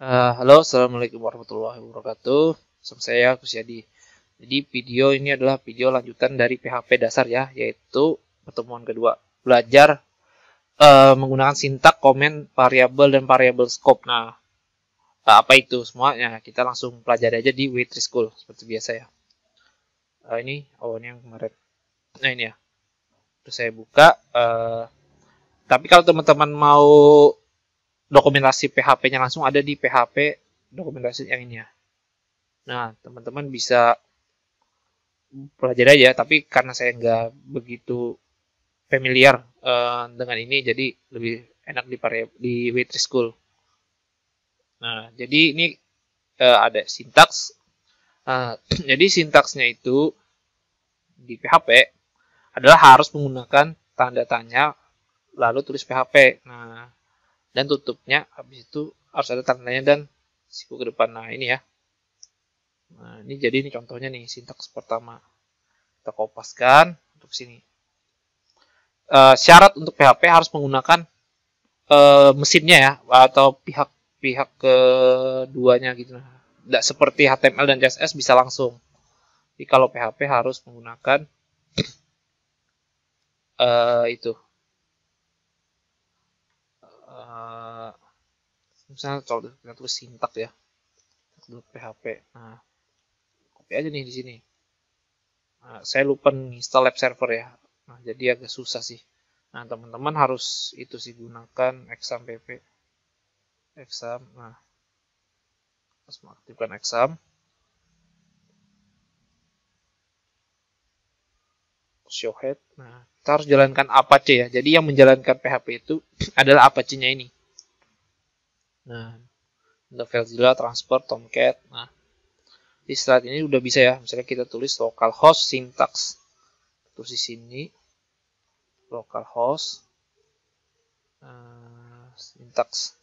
Halo, assalamualaikum warahmatullahi wabarakatuh. Sama saya Kusyadi. Jadi video ini adalah video lanjutan dari PHP dasar ya, yaitu pertemuan kedua. Belajar menggunakan sintak, komen, variabel dan variabel scope. Nah, apa itu semuanya? Kita langsung pelajari aja di W3 School seperti biasa ya. Ini yang kemarin. Nah ini ya. Terus saya buka. Tapi kalau teman-teman mau dokumentasi PHP-nya langsung ada di PHP dokumentasi yang ini ya. Nah, teman-teman bisa pelajari aja, tapi karena saya nggak begitu familiar dengan ini, jadi lebih enak di W3 School. Nah, jadi ini ada sintaks. Jadi sintaksnya itu di PHP adalah harus menggunakan tanda tanya lalu tulis PHP. Nah, dan tutupnya habis itu harus ada tandanya dan siku ke depan. Nah, ini ya. Nah, ini contohnya nih sintaks pertama. Kita kopaskan untuk sini. Syarat untuk PHP harus menggunakan mesinnya ya atau pihak keduanya gitu. Tidak seperti HTML dan CSS bisa langsung. Jadi kalau PHP harus menggunakan itu. Misalnya kalau kita tulis sintak ya untuk PHP. Nah, copy aja nih di sini. Nah, saya lupa install lab server ya. Nah, jadi agak susah sih. Nah, teman-teman harus itu sih gunakan exam pp. Exam. Nah, harus mengaktifkan exam. Show head. Nah, kita harus jalankan Apache ya. Jadi yang menjalankan PHP itu adalah Apache-nya ini. Nah, untuk FileZilla, transfer, Tomcat. Nah, di slide ini udah bisa ya. Misalnya kita tulis localhost syntax. Terus di sini localhost syntax.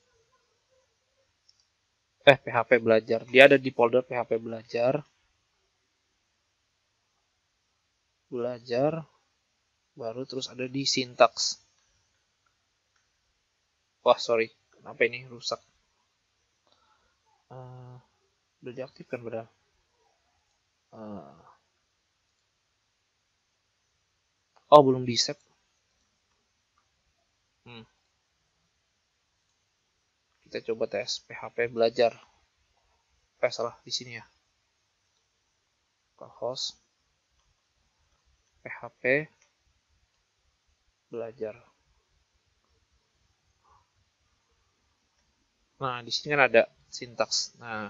PHP belajar. Dia ada di folder PHP belajar. Baru terus ada di syntax. Wah, sorry. Kenapa ini rusak? Udah diaktifkan padahal. Oh, belum di set. Kita coba tes PHP belajar. Salah di sini ya. Host PHP belajar. Nah, di sini kan ada sintaks. Nah,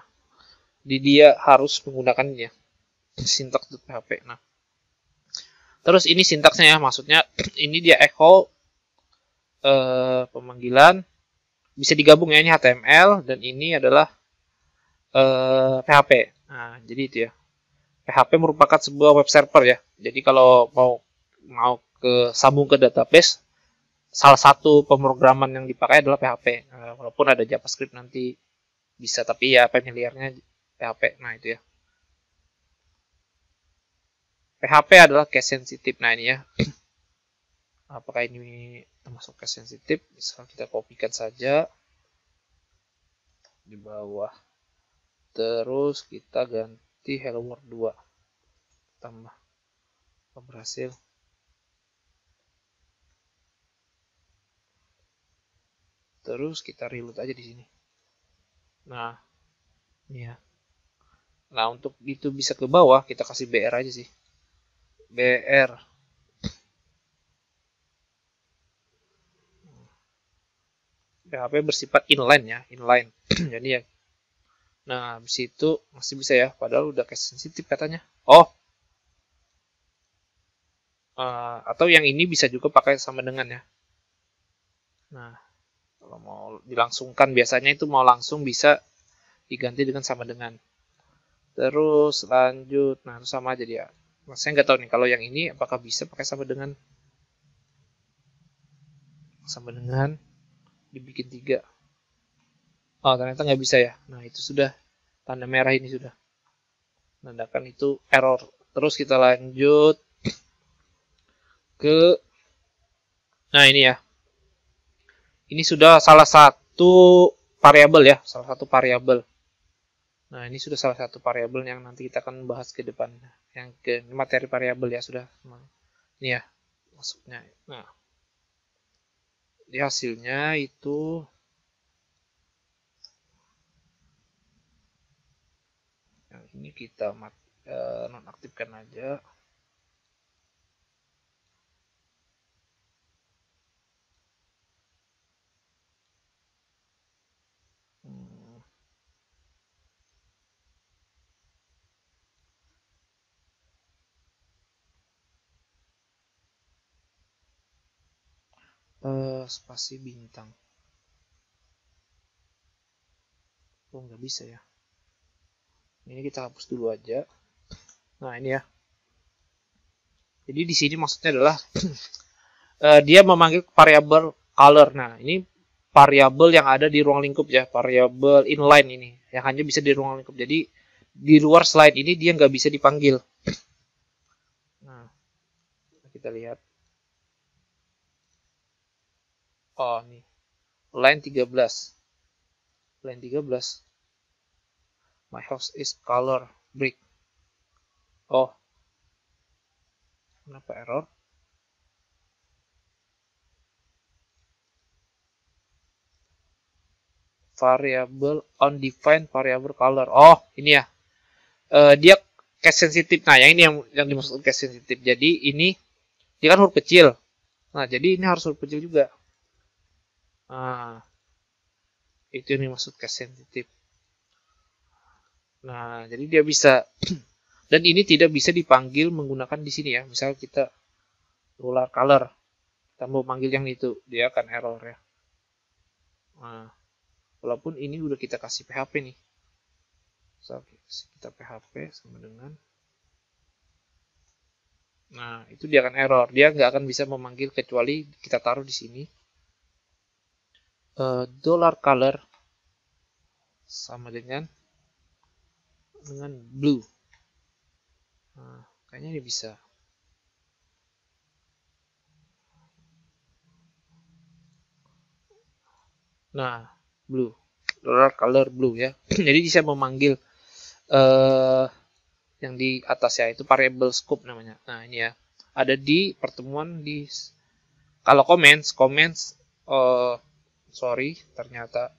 dia harus menggunakan ini ya. Sintaks PHP. Nah, terus ini sintaksnya ya, maksudnya ini dia echo pemanggilan bisa digabung ya, ini HTML dan ini adalah PHP. Nah, jadi itu ya. PHP merupakan sebuah web server ya. Jadi kalau mau sambung ke database, salah satu pemrograman yang dipakai adalah PHP. Walaupun ada JavaScript nanti bisa, tapi ya familiarnya PHP. Nah, itu ya. PHP adalah case sensitive. Nah, ini ya. Apakah ini termasuk case sensitive? Misal kita kopikan saja di bawah. Terus kita ganti hello world 2. Tambah. Berhasil. Terus kita reload aja di sini. Nah, ini ya. Nah, untuk itu bisa ke bawah, kita kasih BR aja sih. BR. PHP bersifat inline ya, inline. Jadi ya. Nah, habis itu masih bisa ya, padahal udah case sensitif katanya. Atau yang ini bisa juga pakai sama dengan ya. Nah, kalau mau dilangsungkan biasanya itu mau langsung bisa diganti dengan sama dengan. Terus lanjut, nah itu sama aja dia. Nah, saya nggak tahu nih kalau yang ini apakah bisa pakai sama dengan dibikin 3. Oh, ternyata nggak bisa ya. Nah, itu sudah tanda merah ini sudah menandakan itu error. Terus kita lanjut ke, nah ini ya. Ini sudah salah satu variabel ya, salah satu variabel. Nah, ini sudah salah satu variabel yang nanti kita akan bahas ke depan. Yang ke materi variabel ya sudah. Ini ya masuknya. Nah, di hasilnya itu yang ini kita nonaktifkan aja. Spasi bintang. Oh, nggak bisa ya. Ini kita hapus dulu aja. Nah, ini ya. Jadi di sini maksudnya adalah dia memanggil variabel color. Nah, ini variabel yang ada di ruang lingkup ya, variabel inline ini yang hanya bisa di ruang lingkup. Jadi di luar slide ini dia nggak bisa dipanggil. Nah, kita lihat. Oh, nih. Line 13. Line 13. My house is color brick. Oh. Kenapa error? Variable undefined variable color. Oh, ini ya. Dia case sensitif. Nah, yang ini yang dimaksud case sensitif. Jadi ini dia kan huruf kecil. Nah, jadi ini harus huruf kecil juga. Nah, itu yang dimaksud case sensitif. Nah, jadi dia bisa dan ini tidak bisa dipanggil menggunakan di sini ya. Misal kita ruler color, kita mau panggil yang itu, dia akan error ya. Nah, walaupun ini udah kita kasih PHP nih. So, kita PHP sama dengan. Nah, itu dia akan error. Dia nggak akan bisa memanggil kecuali kita taruh di sini. $color sama dengan blue. Nah, kayaknya ini bisa. Nah, blue. $color blue ya. Jadi bisa memanggil yang di atas ya, itu variable scope namanya. Nah, ini ya. Ada di pertemuan di kalau comments sorry, ternyata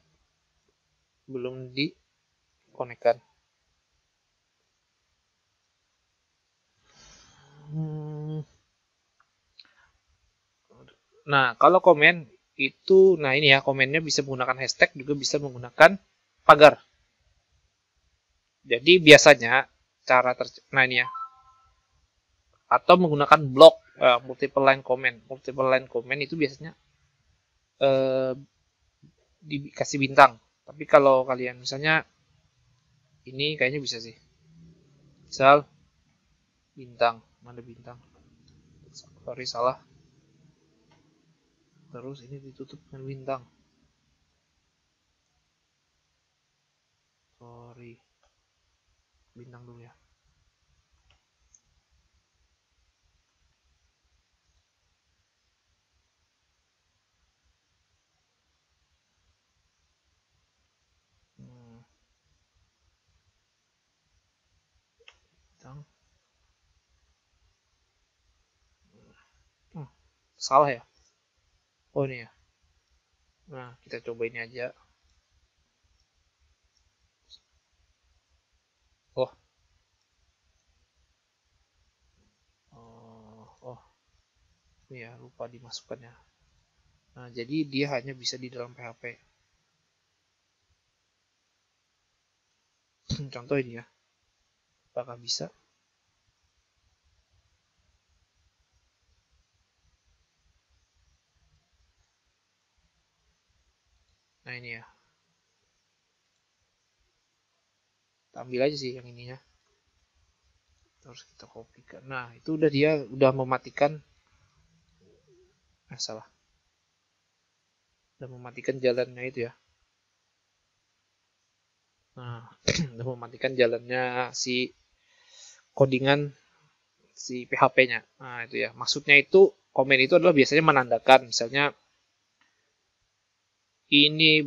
belum dikonekkan. Nah, kalau komen itu, nah ini ya, komennya bisa menggunakan hashtag, juga bisa menggunakan pagar. Jadi biasanya cara nah ini ya, atau menggunakan blok multiple line comment. Multiple line comment itu biasanya dikasih bintang. Tapi kalau kalian misalnya ini kayaknya bisa sih. Misal bintang, mana bintang? Sorry, salah. Terus ini ditutup dengan bintang. Sorry. Bintang dulu ya. Bintang. Salah ya? Oh ini ya. Nah, kita coba ini aja. Oh. Oh. Ini ya, lupa dimasukkannya. Nah, jadi dia hanya bisa di dalam PHP. Contoh ini ya. Apakah bisa? Nah, ini ya. Kita ambil aja sih yang ininya. Terus kita kopikan. Nah, itu dia udah mematikan. Salah. Udah mematikan jalannya itu ya. Nah, udah mematikan jalannya si codingan si PHP-nya. Nah, itu ya. Maksudnya itu komen itu adalah biasanya menandakan misalnya ini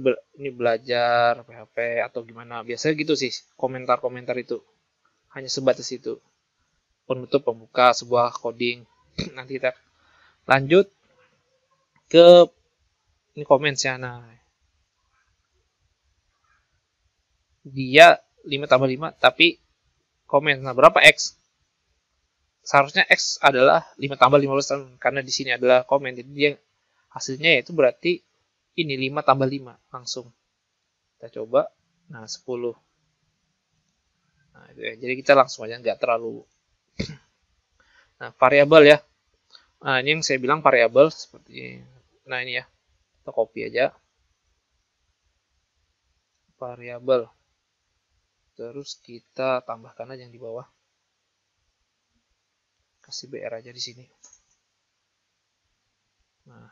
belajar PHP atau gimana. Biasanya gitu sih komentar-komentar itu. Hanya sebatas itu. Penutup pembuka sebuah coding. Nanti kita lanjut ke ini comments-nya. Nah, dia 5 tambah 5 tapi komen. Nah, berapa X? Seharusnya X adalah 5 tambah 15 tahun karena di sini adalah komen. Jadi dia hasilnya yaitu berarti ini 5 tambah 5 langsung. Kita coba. Nah, 10. Nah, itu ya. Jadi kita langsung aja nggak terlalu. Nah, variabel ya. Nah, ini yang saya bilang variabel seperti. Nah, ini ya. Kita copy aja. Variabel. Terus kita tambahkan aja yang di bawah. Kasih BR aja di sini. Nah,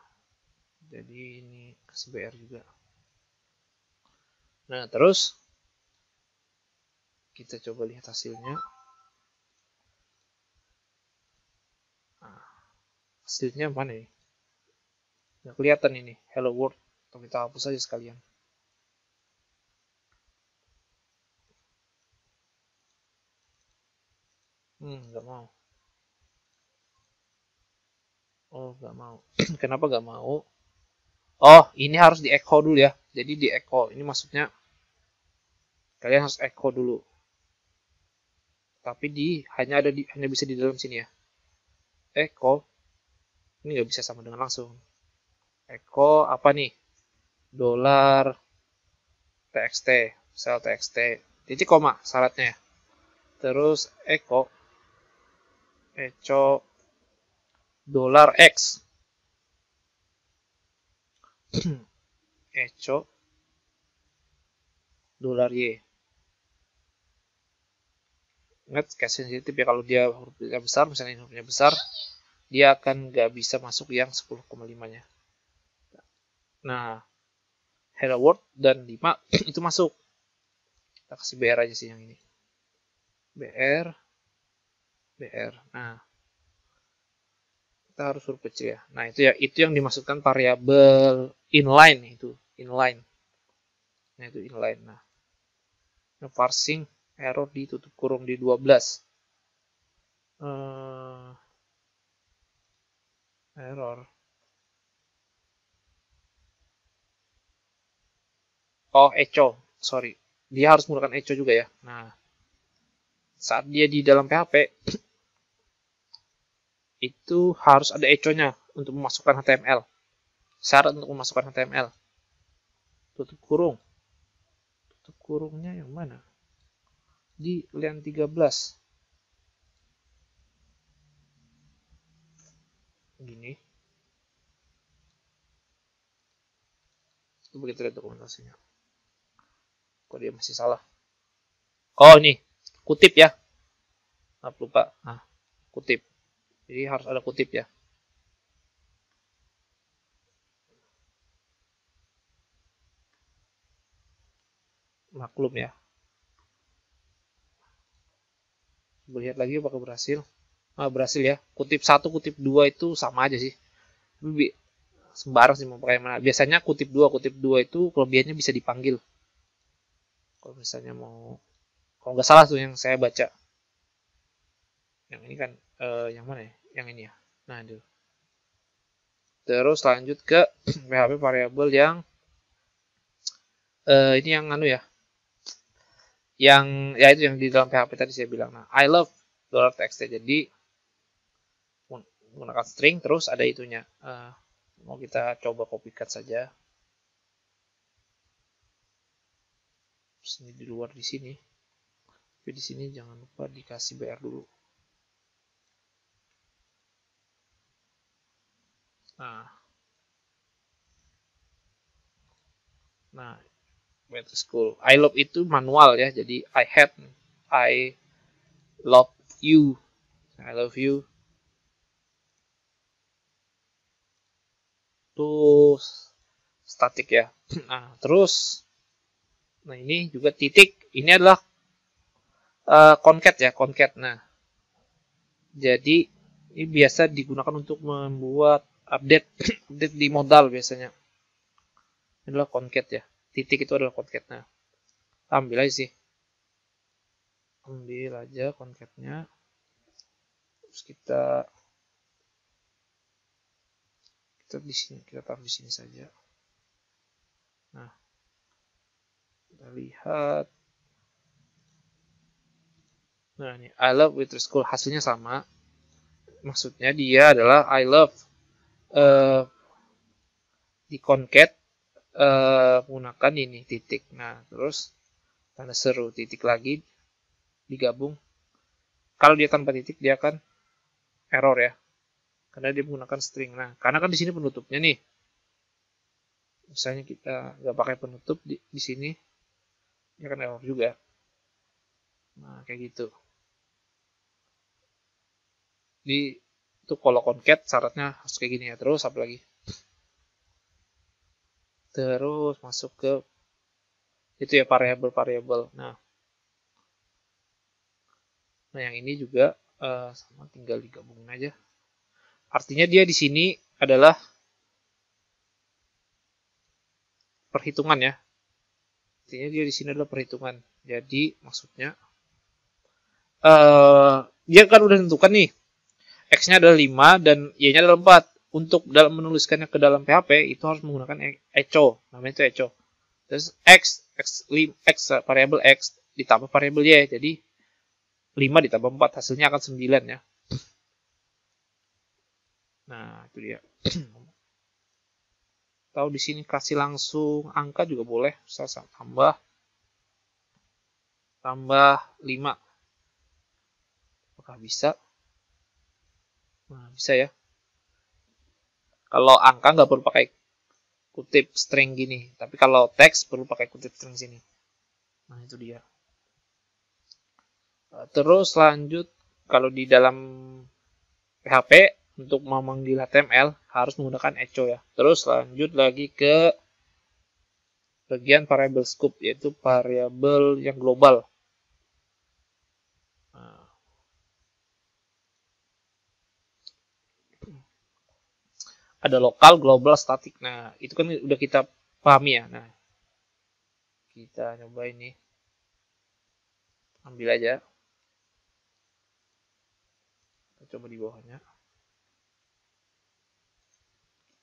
jadi ini kasih BR juga. Nah, terus kita coba lihat hasilnya. Nah, hasilnya mana nih? Nggak kelihatan ini, hello world. Atau kita hapus aja sekalian. Nggak mau. Oh, nggak mau. Kenapa nggak mau? Oh, ini harus di echo dulu ya. Jadi di echo. Ini maksudnya kalian harus echo dulu. Tapi hanya bisa di dalam sini ya. Echo. Ini nggak bisa sama dengan langsung. Echo apa nih? Dolar txt, sel txt, titik koma syaratnya ya. Terus echo dolar x echo dolar y. Ingat case sensitif ya, kalau dia hurufnya besar, misalnya hurufnya besar, dia akan nggak bisa masuk yang 10,5-nya. Nah, hello world dan 5 itu masuk. Kita kasih BR aja sih yang ini. BR. Nah, kita harus huruf kecil ya. Nah, itu yang dimaksudkan variabel inline itu, inline. Nah, itu inline. Nah, parsing error ditutup kurung di 12. Error. Oh, echo. Sorry. Dia harus menggunakan echo juga ya. Nah, saat dia di dalam PHP, itu harus ada echo-nya untuk memasukkan HTML. Syarat untuk memasukkan HTML. Tutup kurung. Tutup kurungnya yang mana? Di line 13. Gini. Coba kita lihat dokumentasinya. Kok dia masih salah? Oh, ini. Kutip ya. Maaf lupa. Nah, kutip. Jadi harus ada kutip ya. Maklum ya. Lihat lagi apakah berhasil. Berhasil ya. Kutip 1, kutip 2 itu sama aja sih. Sembarang sih mau pakai mana. Biasanya kutip 2 itu kelebihannya bisa dipanggil. Kalau misalnya mau, kalau nggak salah tuh yang saya baca. Yang ini kan, yang mana ya? Yang ini ya. Nah, itu. Terus lanjut ke PHP variabel yang ini yang anu ya. Yang ya itu yang di dalam PHP tadi saya bilang. Nah, I love $txt. Jadi menggunakan string terus ada itunya. Mau kita coba copycat saja. Terus ini di luar di sini. Tapi di sini jangan lupa dikasih BR dulu. Nah, back to school. I love itu manual ya. Jadi I love you. I love you. Terus statik ya. Nah, terus nah ini juga titik. Ini adalah concat ya, concat. Nah, jadi ini biasa digunakan untuk membuat update update di modal biasanya. Ini adalah concat ya. Titik itu adalah concat. Nah, ambil aja sih. Ambil aja concatnya. Terus kita di sini, kita taruh di sini saja. Nah, kita lihat. Nah, ini I love with school hasilnya sama. Maksudnya dia adalah I love di concat menggunakan ini titik. Nah, terus tanda seru titik lagi digabung. Kalau dia tanpa titik dia akan error ya. Karena dia menggunakan string. Nah, karena kan di sini penutupnya nih. Misalnya kita nggak pakai penutup di sini, dia akan error juga. Nah, kayak gitu. Di itu kalau concat syaratnya harus kayak gini ya. Terus apa lagi? Terus masuk ke itu ya variabel-variabel. Nah, yang ini juga sama tinggal digabungin aja. Artinya dia di sini adalah perhitungan ya. Artinya dia di sini adalah perhitungan. Jadi maksudnya dia kan udah tentukan nih. X-nya adalah 5 dan Y-nya adalah 4. Untuk dalam menuliskannya ke dalam PHP itu harus menggunakan echo. Namanya itu echo. Terus X variabel X ditambah variabel Y. Jadi 5 ditambah 4 hasilnya akan 9 ya. Nah, itu dia. Atau di sini kasih langsung angka juga boleh. Bisa tambah 5. Apakah bisa? Nah, bisa ya. Kalau angka nggak perlu pakai kutip string gini. Tapi kalau teks perlu pakai kutip string sini. Nah, itu dia. Terus lanjut, kalau di dalam PHP, untuk memanggil HTML harus menggunakan echo ya. Terus lanjut lagi ke bagian variable scope, yaitu variabel yang global. Nah, ada lokal, global, static. Nah, itu kan udah kita pahami ya. Nah, kita coba ini. Ambil aja. Kita coba di bawahnya.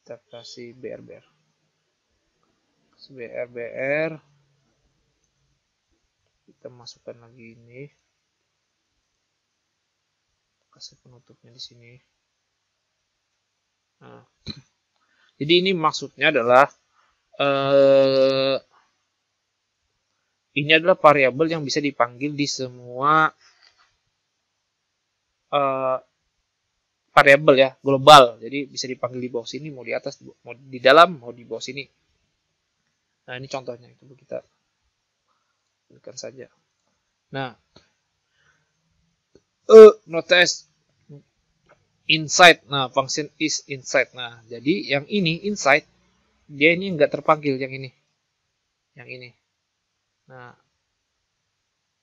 Kita kasih BR. BR. Kita masukkan lagi ini. Kasih penutupnya di sini. Nah, jadi ini maksudnya adalah ini adalah variabel yang bisa dipanggil di semua variabel ya, global. Jadi bisa dipanggil di bawah sini, mau di atas, mau di dalam, mau di bawah sini. Nah, ini contohnya. Coba kita berikan saja. Nah, notice inside. Nah, function is inside. Nah, jadi yang ini inside, dia ini nggak terpanggil yang ini. Yang ini. Nah,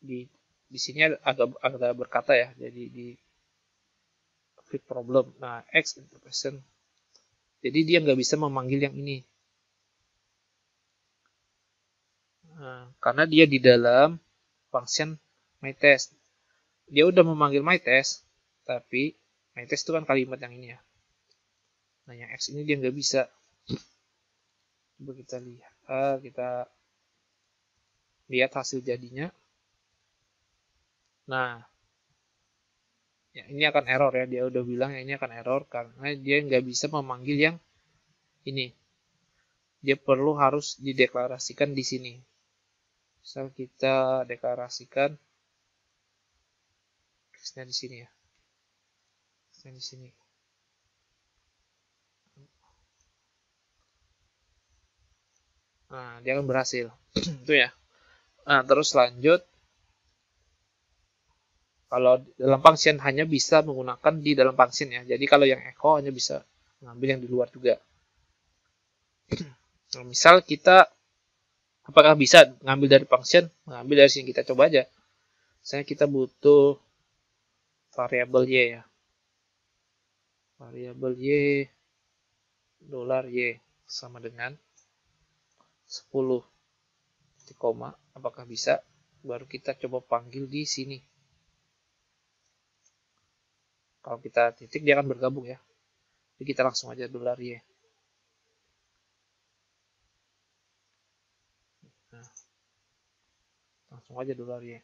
di sini agak berkata ya. Jadi di fit problem. Nah, X interpretation. Jadi dia nggak bisa memanggil yang ini. Nah, karena dia di dalam function myTest. Dia udah memanggil myTest, tapi myTest itu kan kalimat yang ini ya. Nah, yang X ini dia nggak bisa. Coba kita lihat hasil jadinya. Nah, ya ini akan error ya. Dia udah bilang ya ini akan error karena dia nggak bisa memanggil yang ini. Dia perlu harus dideklarasikan di sini. Misal kita deklarasikan X-nya di sini ya. X-nya di sini. Nah, dia akan berhasil. Itu ya. Nah, terus lanjut. Kalau dalam function hanya bisa menggunakan di dalam function ya. Jadi kalau yang echo hanya bisa mengambil yang di luar juga. Nah, misal kita apakah bisa ngambil dari function? Mengambil dari sini, kita coba aja. Misalnya kita butuh variabel Y ya. Variabel Y $Y sama dengan 10 titik koma, apakah bisa? Baru kita coba panggil di sini. Kalau kita titik dia akan bergabung ya. Jadi kita langsung aja dolar Y. Nah, langsung aja dolar Y.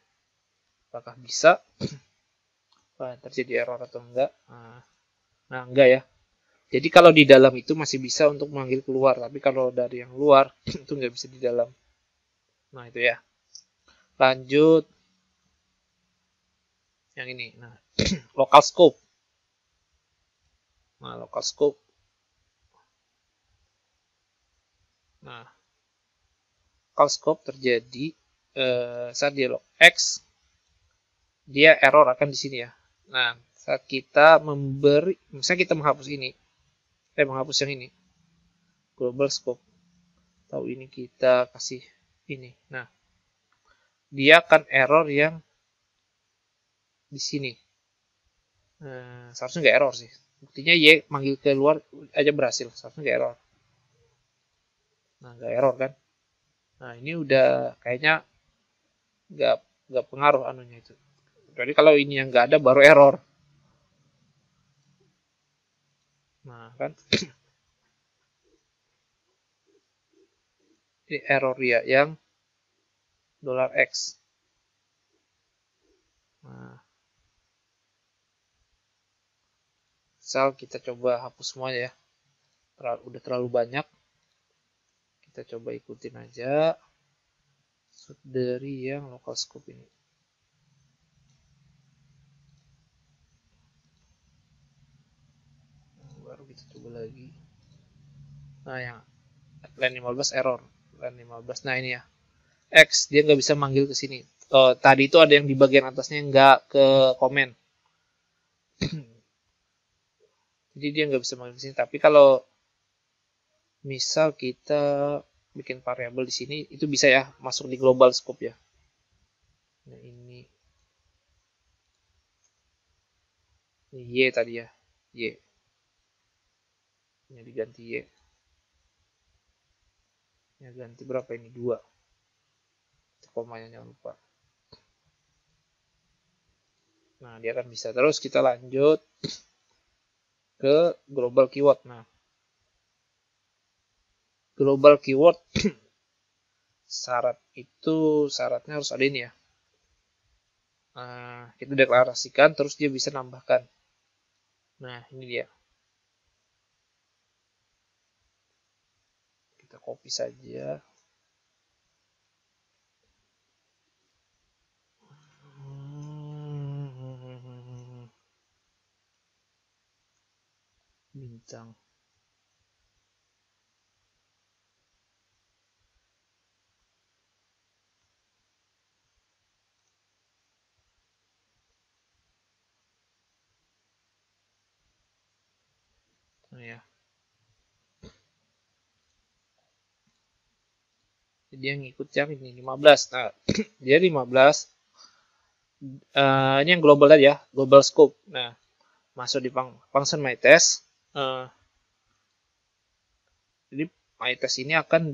Apakah bisa? Terjadi error atau enggak? Nah, enggak ya. Jadi kalau di dalam itu masih bisa untuk memanggil keluar, tapi kalau dari yang luar itu nggak bisa di dalam. Nah itu ya. Lanjut yang ini. Nah, local scope. Nah, local scope. Nah, local scope terjadi saat dia log X, dia error akan di sini ya. Nah, saat kita memberi, misalnya kita menghapus ini, menghapus yang ini, global scope. Tahu ini kita kasih ini. Nah, dia akan error yang di sini. Seharusnya nggak error sih. Buktinya Y manggil keluar aja berhasil. Seharusnya nggak error. Nah, nggak error kan. Nah, ini udah kayaknya nggak pengaruh anunya itu. Jadi kalau ini yang nggak ada baru error. Nah, kan. Ini error ya yang dolar $X. Nah, misal kita coba hapus semuanya ya. Udah terlalu banyak. Kita coba ikutin aja dari yang local scope ini. Baru kita coba lagi. Nah, yang line 15 error. Line 15. Nah, ini ya. X dia nggak bisa manggil ke sini. Tadi itu ada yang di bagian atasnya nggak ke komen. Jadi dia nggak bisa manggil ke sini. Tapi kalau misal kita bikin variabel di sini, itu bisa ya masuk di global scope ya. Nah, ini Y tadi ya. Y. Ini diganti Y. Ya ganti berapa ini? 2. Komanya jangan lupa. Nah, dia akan bisa. Terus kita lanjut ke global keyword. Nah, global keyword syaratnya harus ada ini ya. Nah, kita deklarasikan terus dia bisa nambahkan. Nah, ini dia. Kita copy saja. Bintang. Nah, ya. Jadi yang ikut yang ini 15. Nah, dia 15. Ini yang global tadi ya, global scope. Nah, masuk di function myTest. Jadi myTest ini akan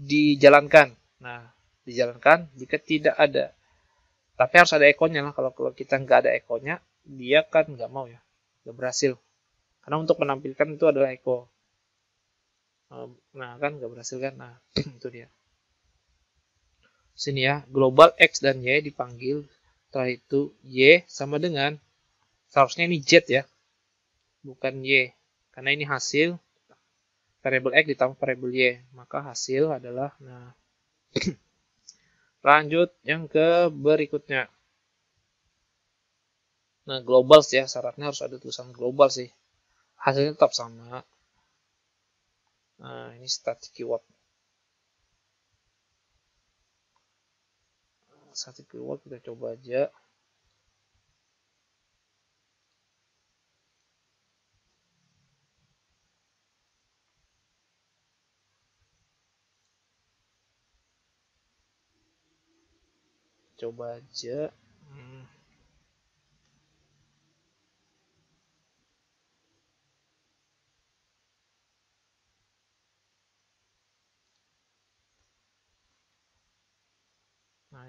dijalankan. Nah, dijalankan jika tidak ada. Tapi harus ada echo-nya lah. Kalau kita nggak ada echo-nya, dia kan nggak mau ya, nggak berhasil. Karena untuk menampilkan itu adalah echo. Nah, kan nggak berhasil kan. Nah, itu dia. Sini ya, global X dan Y dipanggil. Setelah itu Y sama dengan, seharusnya ini Z ya, bukan Y. Karena ini hasil variabel X ditambah variabel Y. Maka hasil adalah, nah, lanjut yang ke berikutnya. Nah, global ya, syaratnya harus ada tulisan global sih. Hasilnya tetap sama. Nah, ini static keyword. Static keyword kita coba aja. Coba aja.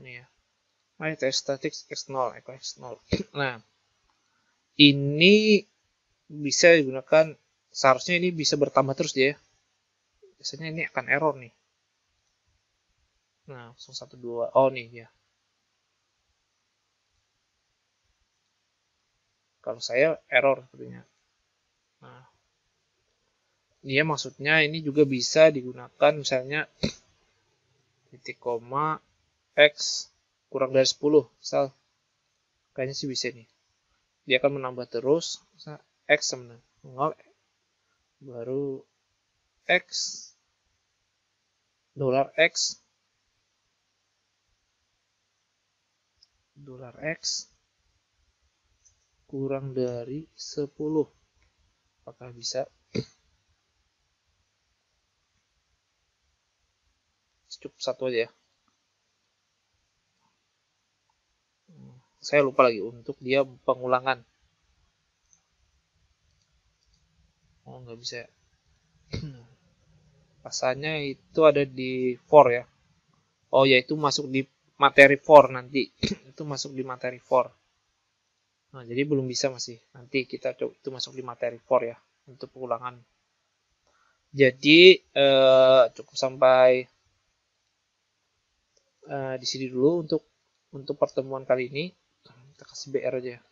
ini ya. My test statics x0 equal x0. Nah, ini bisa digunakan, seharusnya ini bisa bertambah terus dia. Biasanya ini akan error nih. Nah, 012. Oh nih ya. Kalau saya error sepertinya. Nah, dia maksudnya ini juga bisa digunakan misalnya titik koma x kurang dari 10 misal. Kayaknya sih bisa nih. Dia akan menambah terus, misal x sama 0 baru x $x kurang dari 10. Apakah bisa? Cukup satu aja ya. Saya lupa lagi untuk dia pengulangan. Oh, nggak bisa ya. Rasanya itu ada di for ya. Oh ya, itu masuk di materi for nanti. Itu masuk di materi for. Nah, jadi belum bisa masih. Nanti kita coba itu masuk di materi for ya untuk pengulangan. Jadi cukup sampai di sini dulu untuk pertemuan kali ini. Kita kasih BR aja ya.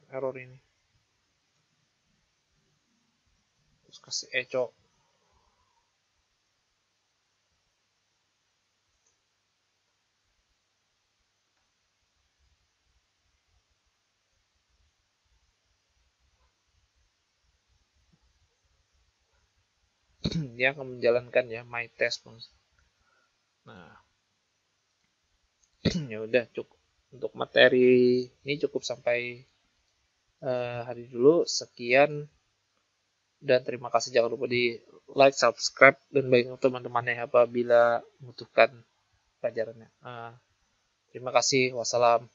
Error ini. Terus kasih echo. Dia akan menjalankan ya my test. Nah, ya udah cukup untuk materi ini cukup sampai hari dulu. Sekian dan terima kasih, jangan lupa di like, subscribe dan bagi teman-temannya apabila membutuhkan pelajarannya. Terima kasih, wassalam.